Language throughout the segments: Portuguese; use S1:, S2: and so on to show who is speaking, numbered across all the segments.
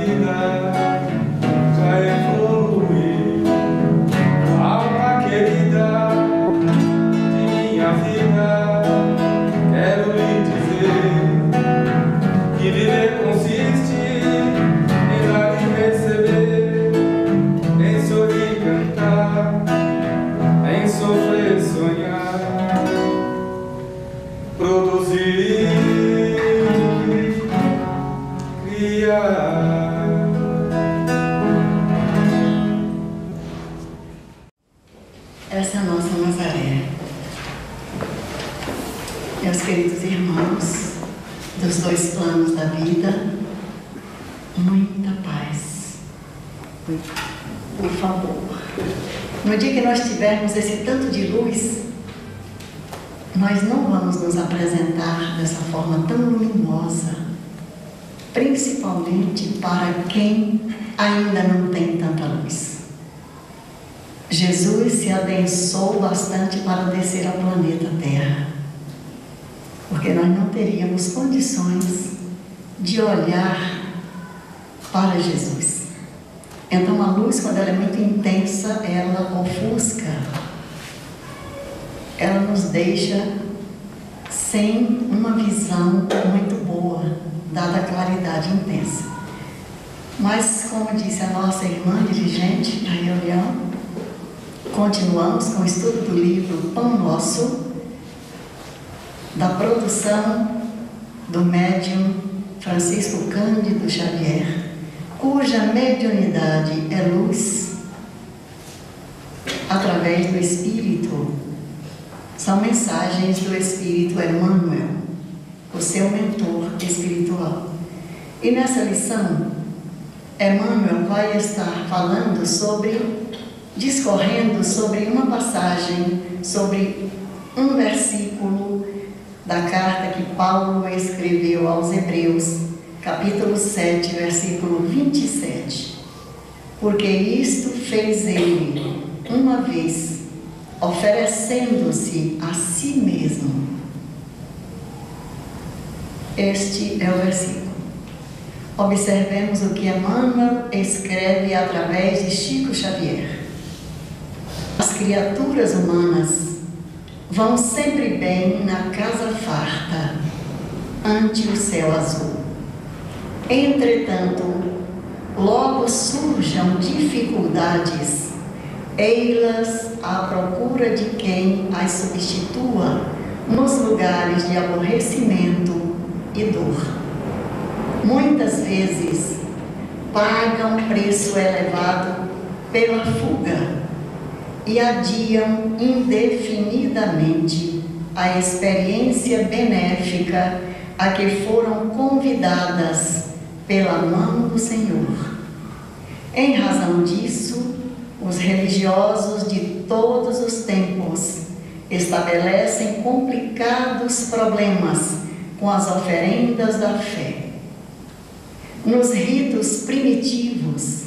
S1: vida já evoluiu. Alma querida de minha vida, quero lhe dizer que viver consiste em dar e receber, em sorrir e cantar, em sofrer e sonhar, produzir, criar.
S2: Essa é a nossa Nazaré. Meus queridos irmãos, dos dois planos da vida, muita paz. Por favor. No dia que nós tivermos esse tanto de luz, nós não vamos nos apresentar dessa forma tão luminosa, principalmente para quem ainda não tem tanta luz. Jesus se adensou bastante para descer ao planeta Terra, porque nós não teríamos condições de olhar para Jesus. Então a luz, quando ela é muito intensa, ela ofusca, ela nos deixa sem uma visão muito boa, dada a claridade intensa. Mas, como disse a nossa irmã dirigente da reunião, continuamos com o estudo do livro Pão Nosso, da produção do médium Francisco Cândido Xavier, cuja mediunidade é luz através do Espírito. São mensagens do Espírito Emmanuel, o seu mentor espiritual. E nessa lição, Emmanuel vai estar falando discorrendo sobre uma passagem, sobre um versículo da carta que Paulo escreveu aos Hebreus, capítulo 7, versículo 27. Porque isto fez ele uma vez, oferecendo-se a si mesmo. Este é o versículo. Observemos o que Emmanuel escreve através de Chico Xavier. As criaturas humanas vão sempre bem na casa farta, ante o céu azul. Entretanto, logo surjam dificuldades, ei-las à procura de quem as substitua nos lugares de aborrecimento e dor. Muitas vezes pagam preço elevado pela fuga e adiam indefinidamente a experiência benéfica a que foram convidadas pela mão do Senhor. Em razão disso, os religiosos de todos os tempos estabelecem complicados problemas com as oferendas da fé. Nos ritos primitivos,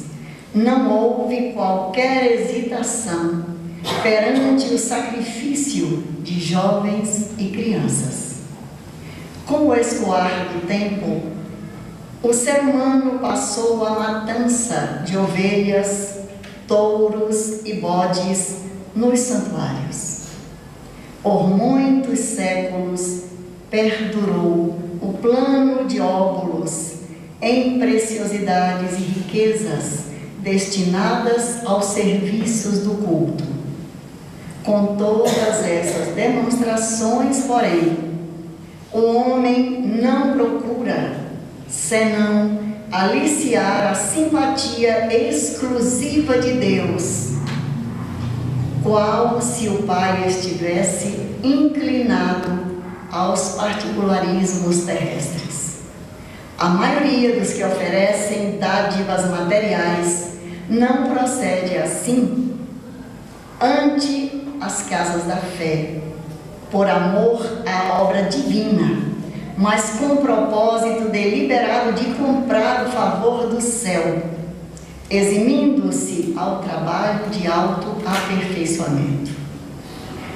S2: não houve qualquer hesitação perante o sacrifício de jovens e crianças. Com o escoar do tempo, o ser humano passou à matança de ovelhas, touros e bodes nos santuários. Por muitos séculos perdurou o plano de óbulos em preciosidades e riquezas destinadas aos serviços do culto. Com todas essas demonstrações, porém, o homem não procura senão aliciar a simpatia exclusiva de Deus, qual se o Pai estivesse inclinado aos particularismos terrestres. A maioria dos que oferecem dádivas materiais não procede assim ante as casas da fé, por amor à obra divina, mas com o propósito deliberado de comprar o favor do céu, eximindo-se ao trabalho de autoaperfeiçoamento.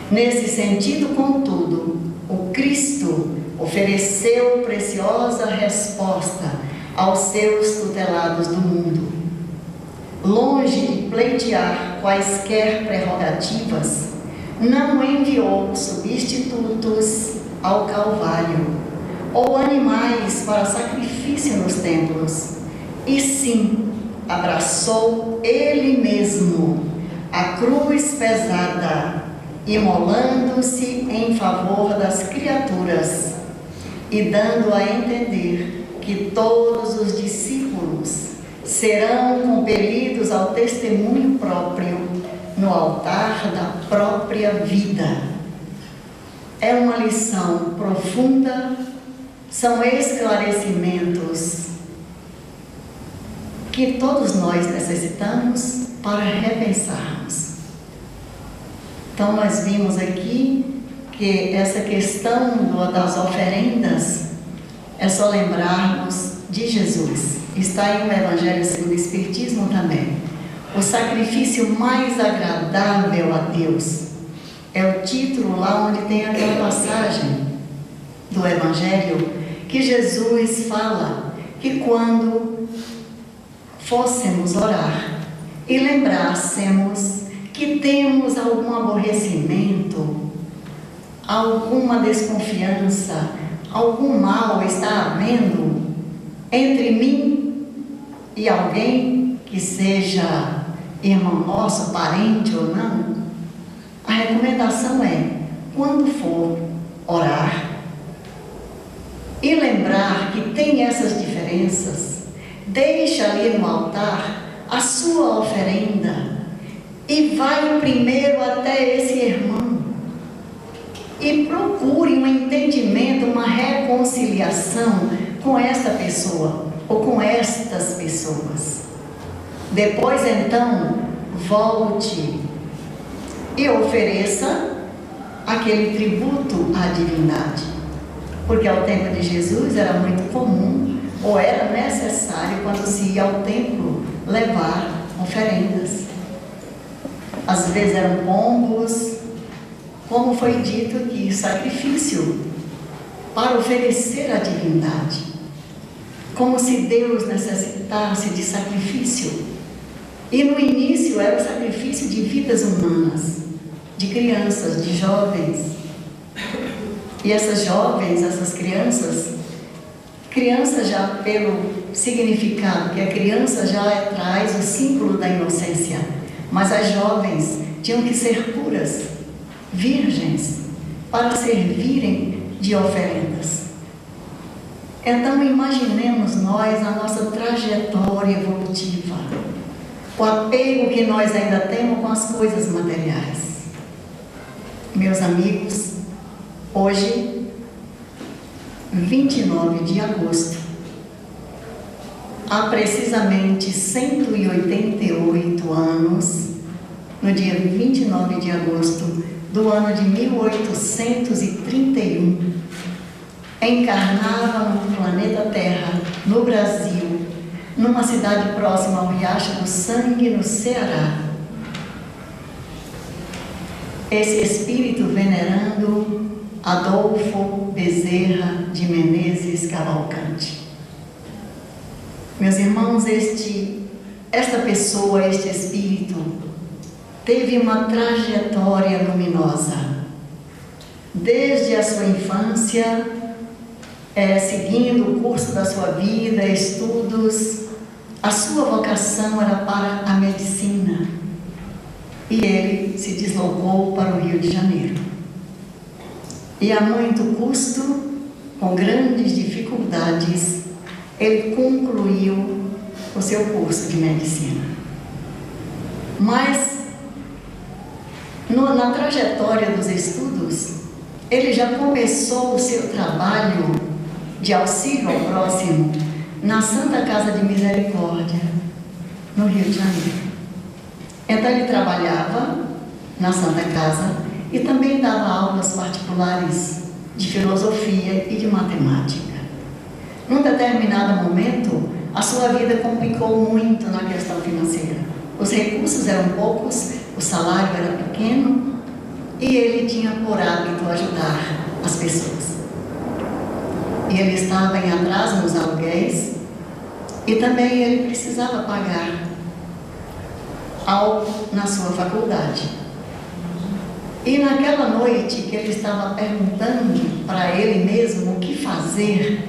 S2: Nesse sentido, contudo, o Cristo ofereceu preciosa resposta aos seus tutelados do mundo. Longe de pleitear quaisquer prerrogativas, não enviou substitutos ao Calvário, ou animais para sacrifício nos templos, e sim abraçou Ele mesmo a cruz pesada, imolando-se em favor das criaturas e dando a entender que todos os discípulos serão compelidos ao testemunho próprio no altar da própria vida. É uma lição profunda, são esclarecimentos que todos nós necessitamos para repensarmos. Então, nós vimos aqui que essa questão das oferendas é só lembrarmos de Jesus. Está aí no Evangelho segundo o Espiritismo também. O sacrifício mais agradável a Deus é o título lá onde tem aquela passagem do Evangelho que Jesus fala que quando fôssemos orar e lembrássemos que temos algum aborrecimento, alguma desconfiança, algum mal está havendo entre mim e alguém que seja irmão nosso, parente ou não, a recomendação é, quando for orar e lembrar que tem essas diferenças, deixa ali no altar a sua oferenda e vai primeiro até esse irmão e procure um entendimento, uma reconciliação com esta pessoa ou com estas pessoas. Depois então volte e ofereça aquele tributo à divindade, porque ao tempo de Jesus era muito comum ou era necessário, quando se ia ao templo, levar oferendas. Às vezes eram pombos, como foi dito aqui, sacrifício para oferecer à divindade, como se Deus necessitasse de sacrifício. E no início era o sacrifício de vidas humanas, de crianças, de jovens. E essas jovens, essas crianças já pelo significado, que a criança já traz o símbolo da inocência, mas as jovens tinham que ser puras, virgens, para servirem de oferendas. Então imaginemos nós a nossa trajetória evolutiva, o apego que nós ainda temos com as coisas materiais. Meus amigos, hoje, 29 de agosto, há precisamente 188 anos, no dia 29 de agosto do ano de 1831, encarnava no planeta Terra, no Brasil, numa cidade próxima ao Riacho do Sangue, no Ceará, esse espírito venerando Adolfo Bezerra de Menezes Cavalcante. Meus irmãos, esta pessoa, este espírito, teve uma trajetória luminosa. Desde a sua infância, seguindo o curso da sua vida, estudos, a sua vocação era para a medicina. E ele se deslocou para o Rio de Janeiro. E a muito custo, com grandes dificuldades, ele concluiu o seu curso de medicina. Mas, na trajetória dos estudos, ele já começou o seu trabalho de auxílio ao próximo na Santa Casa de Misericórdia, no Rio de Janeiro. Então ele trabalhava na Santa Casa e também dava aulas particulares de filosofia e de matemática. Num determinado momento, a sua vida complicou muito na questão financeira. Os recursos eram poucos, o salário era pequeno e ele tinha por hábito ajudar as pessoas. E ele estava em atraso nos aluguéis E também ele precisava pagar algo na sua faculdade. E naquela noite que ele estava perguntando para ele mesmo o que fazer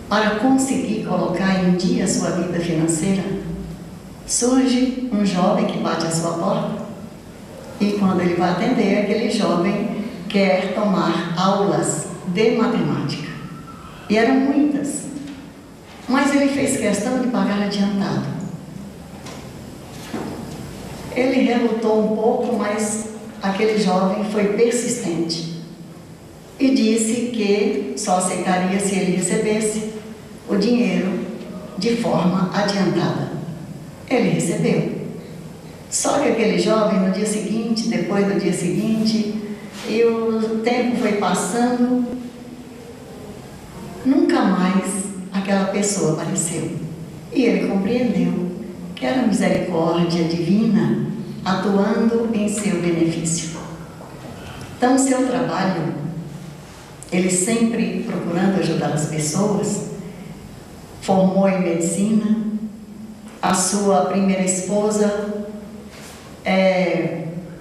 S2: para conseguir colocar em dia a sua vida financeira, surge um jovem que bate à sua porta. E quando ele vai atender, aquele jovem quer tomar aulas de matemática. E eram muitas. Mas ele fez questão de pagar adiantado. Ele relutou um pouco, mas aquele jovem foi persistente e disse que só aceitaria se ele recebesse o dinheiro de forma adiantada. Ele recebeu. Só que aquele jovem, no dia seguinte, depois do dia seguinte, e o tempo foi passando, nunca mais aquela pessoa apareceu. E ele compreendeu que era a misericórdia divina atuando em seu benefício. Então, o seu trabalho, ele sempre procurando ajudar as pessoas, formou em medicina. A sua primeira esposa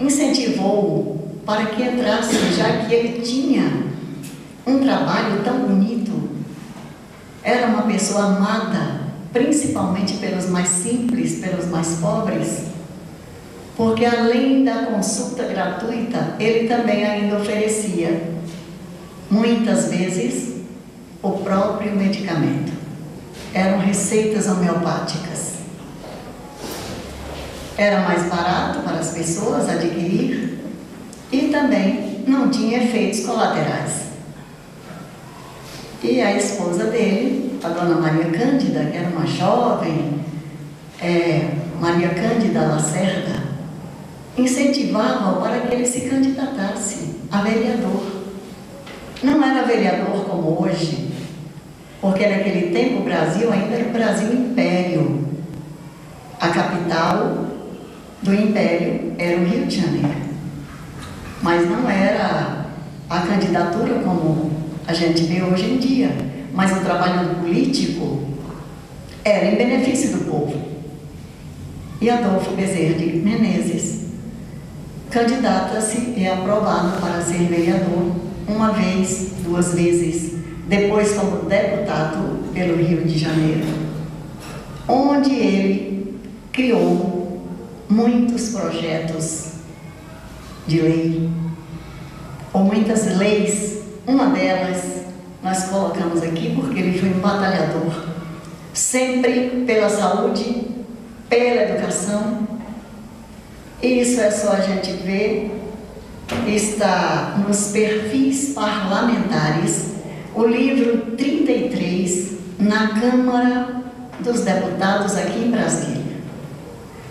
S2: incentivou para que entrasse, já que ele tinha um trabalho tão bonito. Era uma pessoa amada, principalmente pelos mais simples, pelos mais pobres, porque além da consulta gratuita, ele também ainda oferecia, muitas vezes, o próprio medicamento. Eram receitas homeopáticas. Era mais barato para as pessoas adquirir e também não tinha efeitos colaterais. E a esposa dele, a dona Maria Cândida, que era uma jovem, Maria Cândida Lacerda, incentivava-o para que ele se candidatasse a vereador. Não era vereador como hoje, porque naquele tempo o Brasil ainda era o Brasil Império. A capital do Império era o Rio de Janeiro. Mas não era a candidatura como a gente vê hoje em dia, mas o trabalho político era em benefício do povo. E Adolfo Bezerra de Menezes candidata-se e é aprovado para ser vereador uma vez, duas vezes, depois como deputado pelo Rio de Janeiro, onde ele criou muitos projetos de lei, ou muitas leis. Uma delas nós colocamos aqui porque ele foi um batalhador, sempre pela saúde, pela educação. Isso é só a gente ver, está nos perfis parlamentares, o livro 33, na Câmara dos Deputados aqui em Brasília.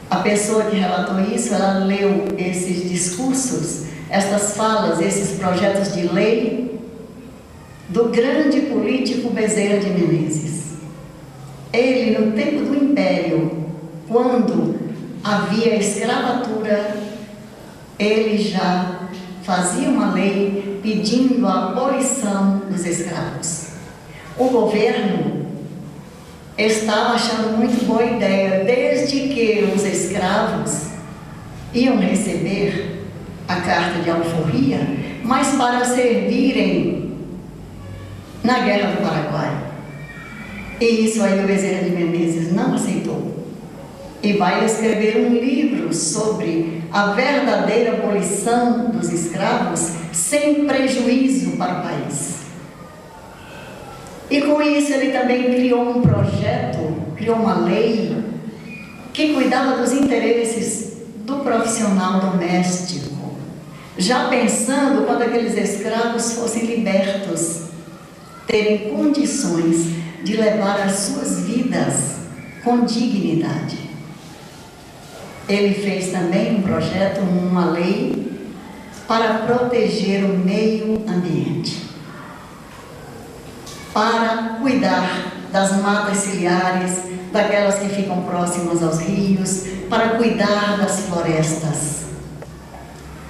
S2: A pessoa que relatou isso, ela leu esses discursos, estas falas, esses projetos de lei do grande político Bezerra de Menezes. Ele, no tempo do Império, quando havia escravatura, ele já fazia uma lei pedindo a abolição dos escravos. O governo estava achando muito boa ideia, desde que os escravos iam receber a carta de alforria, mas para servirem na Guerra do Paraguai. E isso aí o Bezerra de Menezes não aceitou. E vai escrever um livro sobre a verdadeira abolição dos escravos sem prejuízo para o país. E com isso ele também criou um projeto, criou uma lei que cuidava dos interesses do profissional doméstico, já pensando quando aqueles escravos fossem libertos, terem condições de levar as suas vidas com dignidade. Ele fez também um projeto, uma lei para proteger o meio ambiente, para cuidar das matas ciliares, daquelas que ficam próximas aos rios, para cuidar das florestas.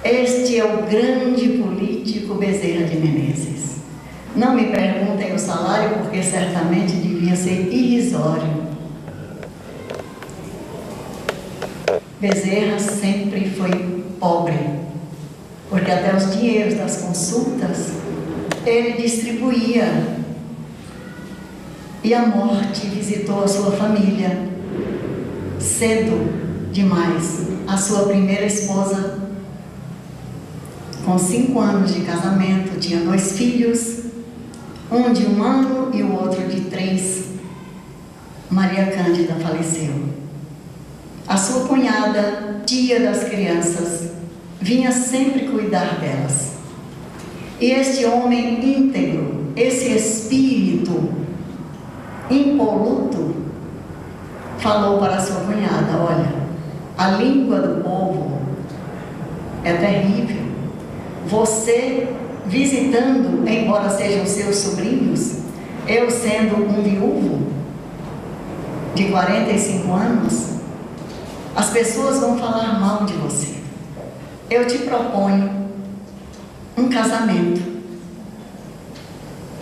S2: Este é o grande político Bezerra de Menezes. Não me perguntem o salário, porque certamente devia ser irrisório. Bezerra sempre foi pobre, porque até os dinheiros das consultas ele distribuía. E a morte visitou a sua família cedo demais. A sua primeira esposa, com 5 anos de casamento, tinha 2 filhos, um de 1 ano e o outro de 3. Maria Cândida faleceu. A sua cunhada, tia das crianças, vinha sempre cuidar delas. E este homem íntegro, esse espírito impoluto, falou para a sua cunhada: olha, a língua do povo é terrível. Você visitando, embora sejam seus sobrinhos, eu sendo um viúvo de 45 anos, as pessoas vão falar mal de você. Eu te proponho um casamento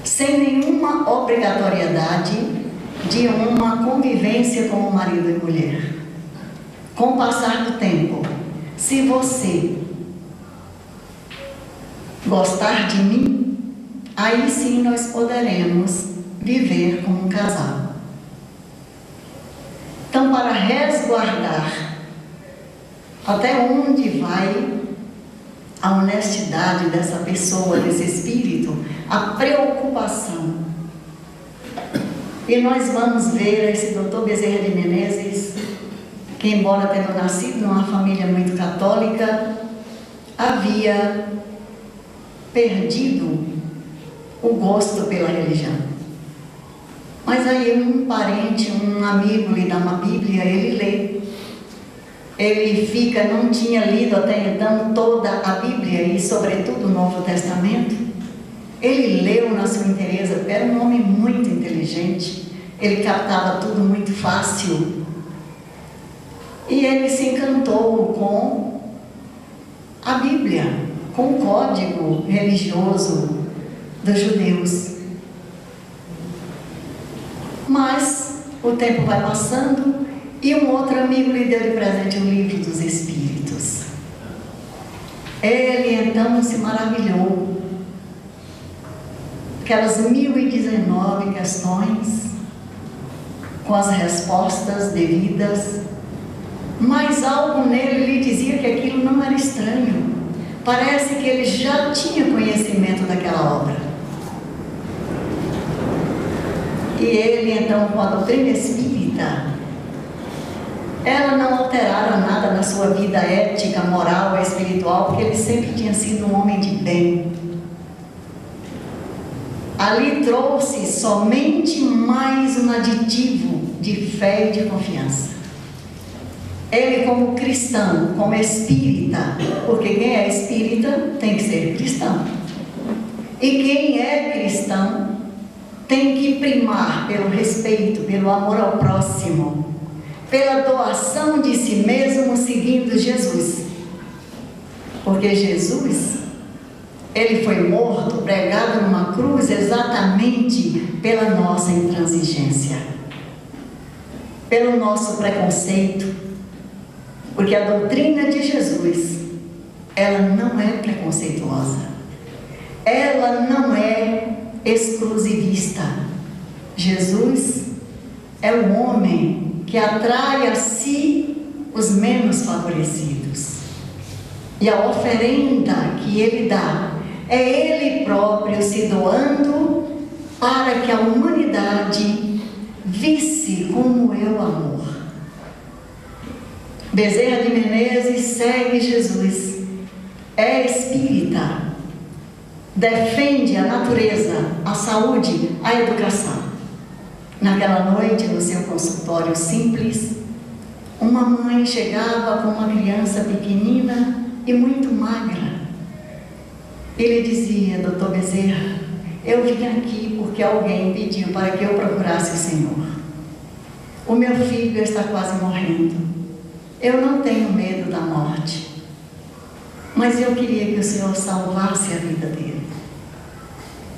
S2: sem nenhuma obrigatoriedade de uma convivência como marido e mulher. Com o passar do tempo, se você gostar de mim, aí sim nós poderemos viver como um casal. Então, para resguardar até onde vai a honestidade dessa pessoa, desse espírito, a preocupação. E nós vamos ver esse doutor Bezerra de Menezes, que embora tendo nascido numa família muito católica, havia perdido o gosto pela religião. Mas aí um parente, um amigo lhe dá uma Bíblia, ele lê. Ele fica, não tinha lido até então toda a Bíblia e sobretudo o Novo Testamento. Ele leu na sua inteireza, era um homem muito inteligente, ele captava tudo muito fácil. E ele se encantou com a Bíblia, com o código religioso dos judeus. Mas o tempo vai passando e um outro amigo lhe deu de presente o Livro dos Espíritos. Ele então se maravilhou. Aquelas 1019 questões, com as respostas devidas, mas algo nele lhe dizia que aquilo não era estranho. Parece que ele já tinha conhecimento daquela obra. E ele então, com a doutrina espírita, ela não alterara nada na sua vida ética, moral, espiritual, porque ele sempre tinha sido um homem de bem. Ali trouxe somente mais um aditivo de fé e de confiança. Ele, como cristão, como espírita, porque quem é espírita tem que ser cristão. E quem é cristão tem que primar pelo respeito, pelo amor ao próximo, pela doação de si mesmo, seguindo Jesus. Porque Jesus, ele foi morto, pregado numa cruz, exatamente pela nossa intransigência, pelo nosso preconceito. Porque a doutrina de Jesus, ela não é preconceituosa, ela não é exclusivista. Jesus é o homem que atrai a si os menos favorecidos. E a oferenda que ele dá é ele próprio se doando para que a humanidade visse como é o amor. Bezerra de Menezes segue Jesus, é espírita, defende a natureza, a saúde, a educação. Naquela noite, no seu consultório simples, uma mãe chegava com uma criança pequenina e muito magra. Ele dizia: doutor Bezerra, eu vim aqui porque alguém pediu para que eu procurasse o Senhor. O meu filho está quase morrendo. Eu não tenho medo da morte, mas eu queria que o Senhor salvasse a vida dele.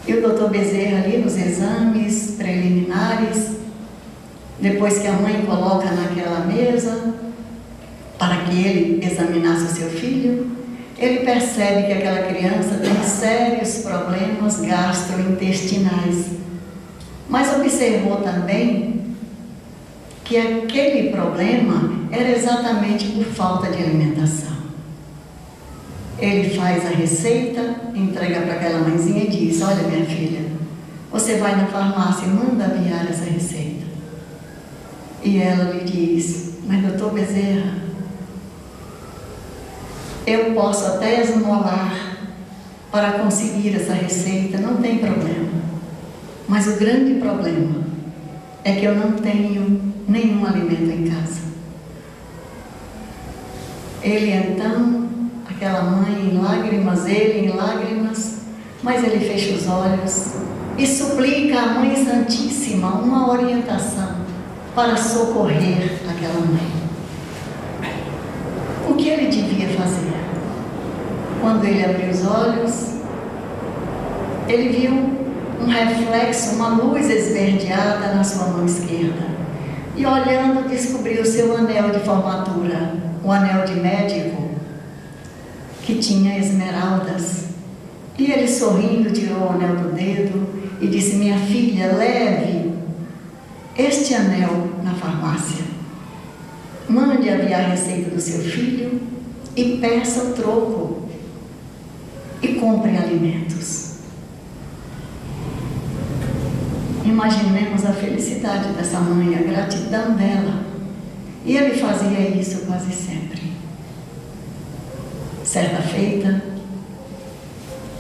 S2: E o doutor Bezerra ali nos exames preliminares, depois que a mãe coloca naquela mesa, para que ele examinasse o seu filho, ele percebe que aquela criança tem sérios problemas gastrointestinais. Mas observou também que aquele problema era exatamente por falta de alimentação. Ele faz a receita, entrega para aquela mãezinha e diz: olha, minha filha, você vai na farmácia e manda aviar essa receita. E ela lhe diz: mas doutor Bezerra, eu posso até esmolar para conseguir essa receita, não tem problema. Mas o grande problema é que eu não tenho nenhum alimento em casa. Ele então, aquela mãe em lágrimas, ele em lágrimas, mas ele fecha os olhos e suplica à Mãe Santíssima uma orientação para socorrer aquela mãe. O que ele devia fazer? Quando ele abriu os olhos, ele viu um reflexo, uma luz esverdeada na sua mão esquerda. E olhando, descobriu o seu anel de formatura, o anel de médico, que tinha esmeraldas. E ele, sorrindo, tirou o anel do dedo e disse: minha filha, leve este anel na farmácia. Mande aviar a receita do seu filho e peça o troco. E compre alimentos. Imaginemos a felicidade dessa mãe, a gratidão dela. E ele fazia isso quase sempre. Certa feita,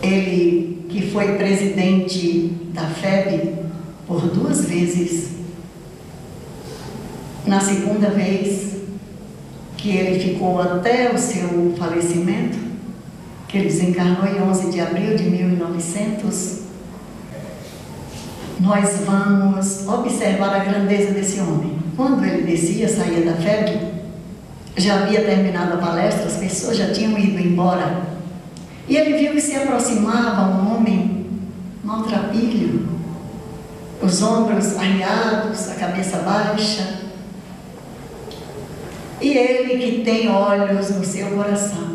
S2: ele, que foi presidente da FEB por 2 vezes, na segunda vez que ele ficou até o seu falecimento, que ele desencarnou em 11 de abril de 1900, nós vamos observar a grandeza desse homem. Quando ele descia, saía da FEB, já havia terminado a palestra, as pessoas já tinham ido embora, e ele viu que se aproximava um homem maltrapilho, os ombros arriados, a cabeça baixa, e ele, que tem olhos no seu coração,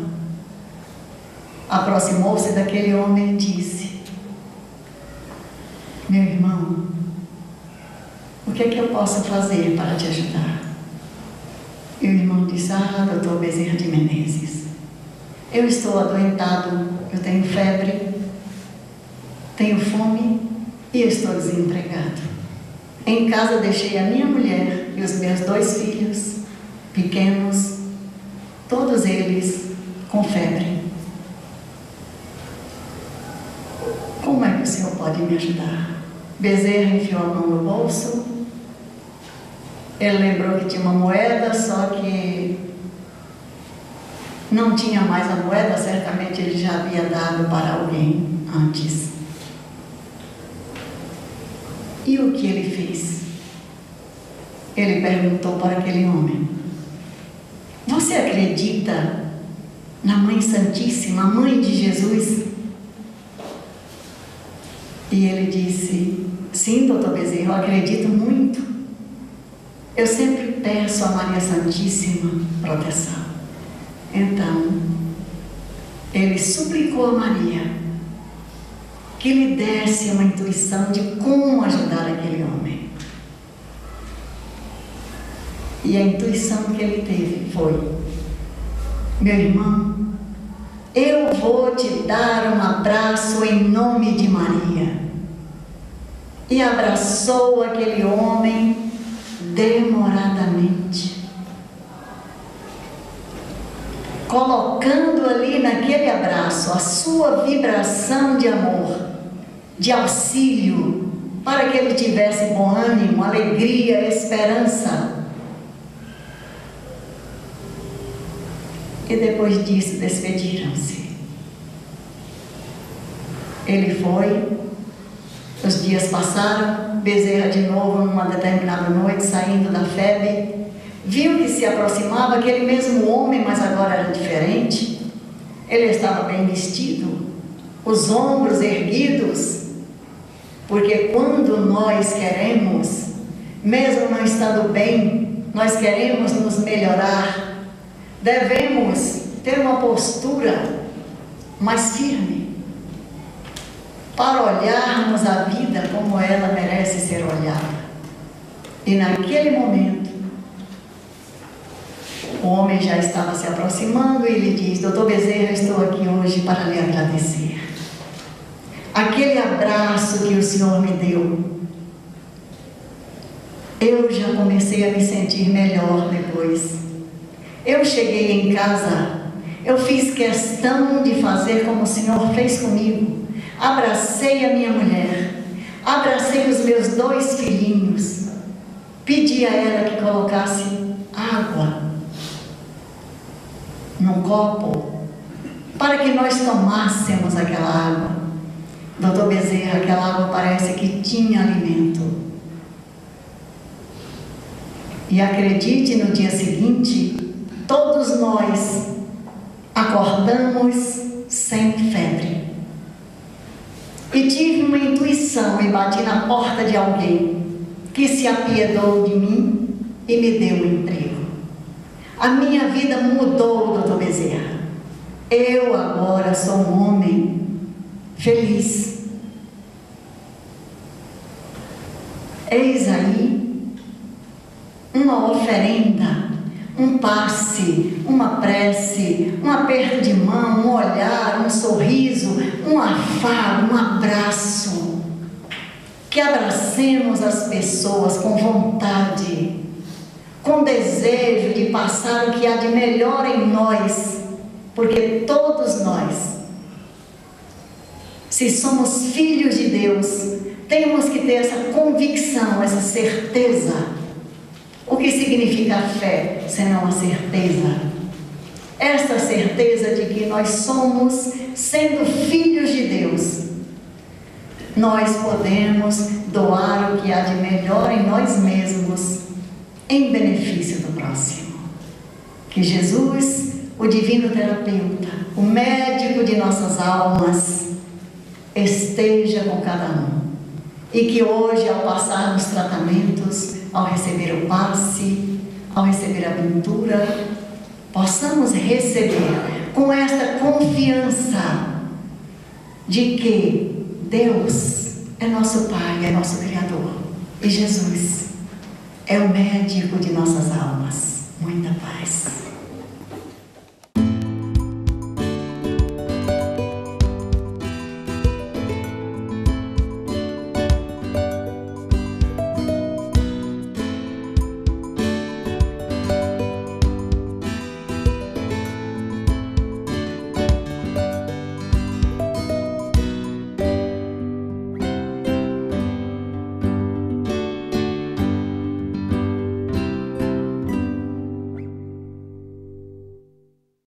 S2: aproximou-se daquele homem e disse: meu irmão, o que é que eu posso fazer para te ajudar? E o irmão disse: ah, doutor Bezerra de Menezes, eu estou adoentado, eu tenho febre, tenho fome e estou desempregado. Em casa deixei a minha mulher e os meus 2 filhos pequenos, todos eles com febre. Como é que o senhor pode me ajudar? Bezerra enfiou a mão no bolso. Ele lembrou que tinha uma moeda, só que não tinha mais a moeda, certamente ele já havia dado para alguém antes. E o que ele fez? Ele perguntou para aquele homem: você acredita na Mãe Santíssima, Mãe de Jesus? E ele disse: sim, doutor Bezerra, eu acredito muito. Eu sempre peço a Maria Santíssima proteção. Então, ele suplicou a Maria que lhe desse uma intuição de como ajudar aquele homem. E a intuição que ele teve foi: meu irmão, eu vou te dar um abraço em nome de Maria. E abraçou aquele homem demoradamente, colocando ali naquele abraço a sua vibração de amor, de auxílio, para que ele tivesse bom ânimo, alegria, esperança. E depois disso despediram-se. Ele foi, os dias passaram, Bezerra de novo, numa determinada noite, saindo da FEB, viu que se aproximava aquele mesmo homem, mas agora era diferente. Ele estava bem vestido, os ombros erguidos, porque quando nós queremos, mesmo não estando bem, nós queremos nos melhorar, devemos ter uma postura mais firme para olharmos a vida como ela merece ser olhada. E naquele momento, o homem já estava se aproximando e lhe diz: Doutor Bezerra, estou aqui hoje para lhe agradecer. Aquele abraço que o Senhor me deu, eu já comecei a me sentir melhor depois. Eu cheguei em casa, eu fiz questão de fazer como o Senhor fez comigo. Abracei a minha mulher, abracei os meus 2 filhinhos, pedi a ela que colocasse água num copo para que nós tomássemos aquela água. Doutor Bezerra, aquela água parece que tinha alimento. E acredite, no dia seguinte, todos nós acordamos sem febre. E tive uma intuição e bati na porta de alguém que se apiedou de mim e me deu um emprego. A minha vida mudou, doutor Bezerra. Eu agora sou um homem feliz. Eis aí uma oferenda, um passe, uma prece, um aperto de mão, um olhar, um sorriso, um afago, um abraço. Que abracemos as pessoas com vontade, com desejo de passar o que há de melhor em nós, porque todos nós, se somos filhos de Deus, temos que ter essa convicção, essa certeza. O que significa a fé, senão a certeza? Esta certeza de que nós somos, sendo filhos de Deus, nós podemos doar o que há de melhor em nós mesmos, em benefício do próximo. Que Jesus, o divino terapeuta, o médico de nossas almas, esteja com cada um. E que hoje, ao passar nos tratamentos, ao receber o passe, ao receber a pintura, possamos receber com esta confiança de que Deus é nosso Pai, é nosso Criador. E Jesus é o médico de nossas almas. Muita paz.